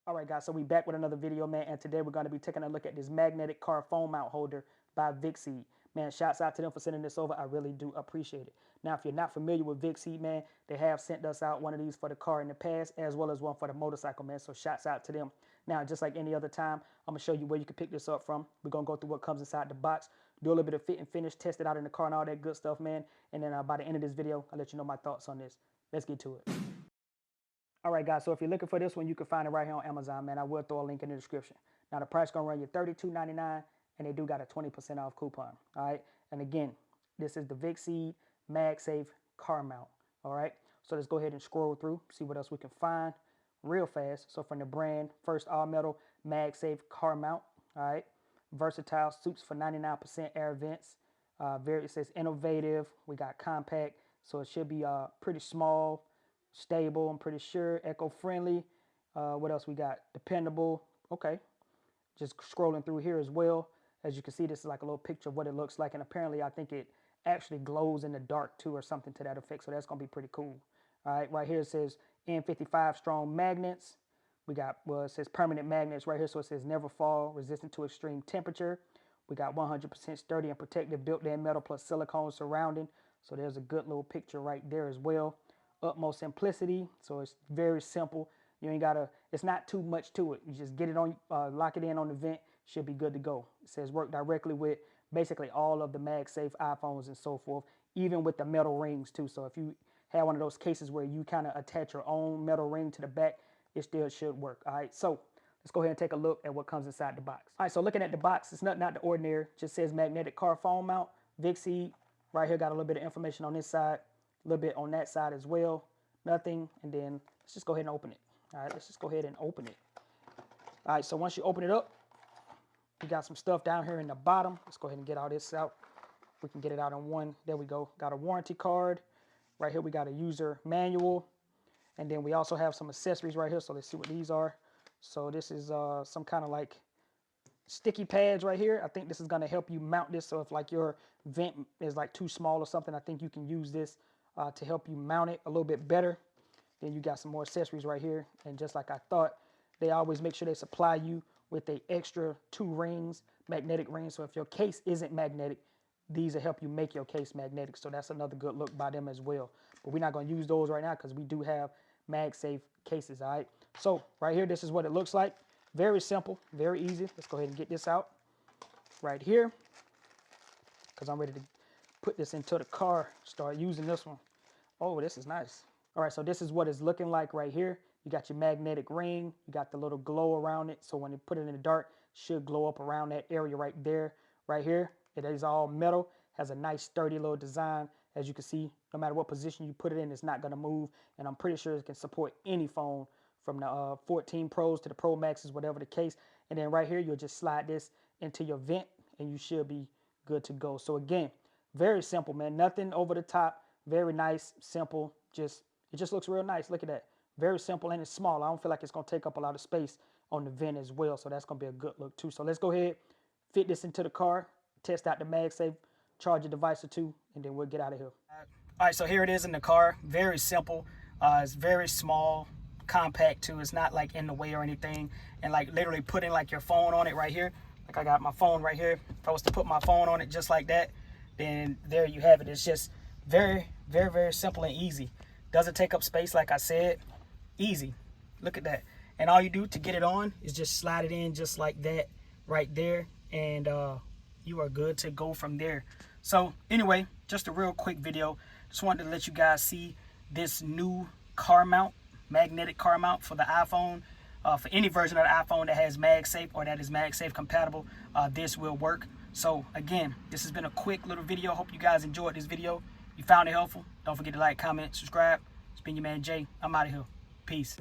All right, guys, so we back with another video, man, and today we're going to be taking a look at this magnetic car phone mount holder by Vicseed. Man, shouts out to them for sending this over. I really do appreciate it. Now, if you're not familiar with Vicseed, man, they have sent us out one of these for the car in the past, as well as one for the motorcycle, man, so shouts out to them. Now, just like any other time, I'm going to show you where you can pick this up from. We're going to go through what comes inside the box, do a little bit of fit and finish, test it out in the car and all that good stuff, man, and then by the end of this video, I'll let you know my thoughts on this. Let's get to it. All right, guys, so if you're looking for this one, you can find it right here on Amazon, man. I will throw a link in the description. Now, the price is going to run you $32.99, and they do got a 20% off coupon, all right? And again, this is the Vicseed Magsafe car mount, all right? So let's go ahead and scroll through, see what else we can find real fast. So from the brand, first all-metal Magsafe car mount, all right? Versatile, suits for 99% air vents. It says innovative. We got compact, so it should be pretty small, stable, I'm pretty sure, eco-friendly. What else we got? Dependable. Okay, just scrolling through here as well. As you can see, this is like a little picture of what it looks like, and apparently I think it actually glows in the dark too, or something to that effect, so that's gonna be pretty cool. All right, right here it says N55 strong magnets. We got, well, it says permanent magnets right here, so it says never fall, resistant to extreme temperature. We got 100% sturdy and protective built-in metal plus silicone surrounding, so there's a good little picture right there as well. Utmost simplicity, so it's very simple. You ain't gotta, it's not too much to it. You just get it on, lock it in on the vent, should be good to go. It says work directly with basically all of the MagSafe iPhones and so forth, even with the metal rings too. So if you have one of those cases where you kind of attach your own metal ring to the back, it still should work. All right, so let's go ahead and take a look at what comes inside the box. All right, so looking at the box, it's nothing out the ordinary. Just says magnetic car phone mount, Vicseed. Right here got a little bit of information on this side, a little bit on that side as well. Nothing, and then let's just go ahead and open it. All right, let's just go ahead and open it. All right, so once you open it up, you got some stuff down here in the bottom. Let's go ahead and get all this out. We can get it out in one. There we go. Got a warranty card. Right here we got a user manual. And then we also have some accessories right here. So let's see what these are. So this is some kind of like sticky pads right here. I think this is going to help you mount this. So if like your vent is like too small or something, I think you can use this to help you mount it a little bit better. Then you got some more accessories right here. And just like I thought, they always make sure they supply you with a extra 2 rings, magnetic rings. So if your case isn't magnetic, these will help you make your case magnetic. So that's another good look by them as well. But we're not going to use those right now because we do have MagSafe cases, all right? So right here, this is what it looks like. Very simple, very easy. Let's go ahead and get this out right here because I'm ready to put this into the car, start using this one. Oh, this is nice. All right, so this is what it's looking like right here. You got your magnetic ring. You got the little glow around it. So when you put it in the dark, it should glow up around that area right there, right here. It is all metal, has a nice sturdy little design. As you can see, no matter what position you put it in, it's not gonna move. And I'm pretty sure it can support any phone from the 14 Pros to the Pro Maxes, whatever the case. And then right here, you'll just slide this into your vent and you should be good to go. So again, very simple, man. Nothing over the top. Very nice, simple. It just looks real nice. Look at that. Very simple and it's small. I don't feel like it's gonna take up a lot of space on the vent as well. So that's gonna be a good look too. So let's go ahead, fit this into the car, test out the MagSafe, charge a device or two, and then we'll get out of here. All right, so here it is in the car. Very simple. It's very small, compact too. It's not like in the way or anything. And like literally putting like your phone on it right here. Like I got my phone right here. If I was to put my phone on it just like that, then there you have it. It's just very, very, very simple and easy. Doesn't take up space, like I said. Easy. Look at that. And all you do to get it on is just slide it in just like that right there. And you are good to go from there. So anyway, just a real quick video. Just wanted to let you guys see this new car mount, magnetic car mount for the iPhone. For any version of the iPhone that has MagSafe or that is MagSafe compatible, this will work. So again, this has been a quick little video. Hope you guys enjoyed this video. If you found it helpful, don't forget to like, comment, subscribe. It's been your man Jay. I'm out of here. Peace.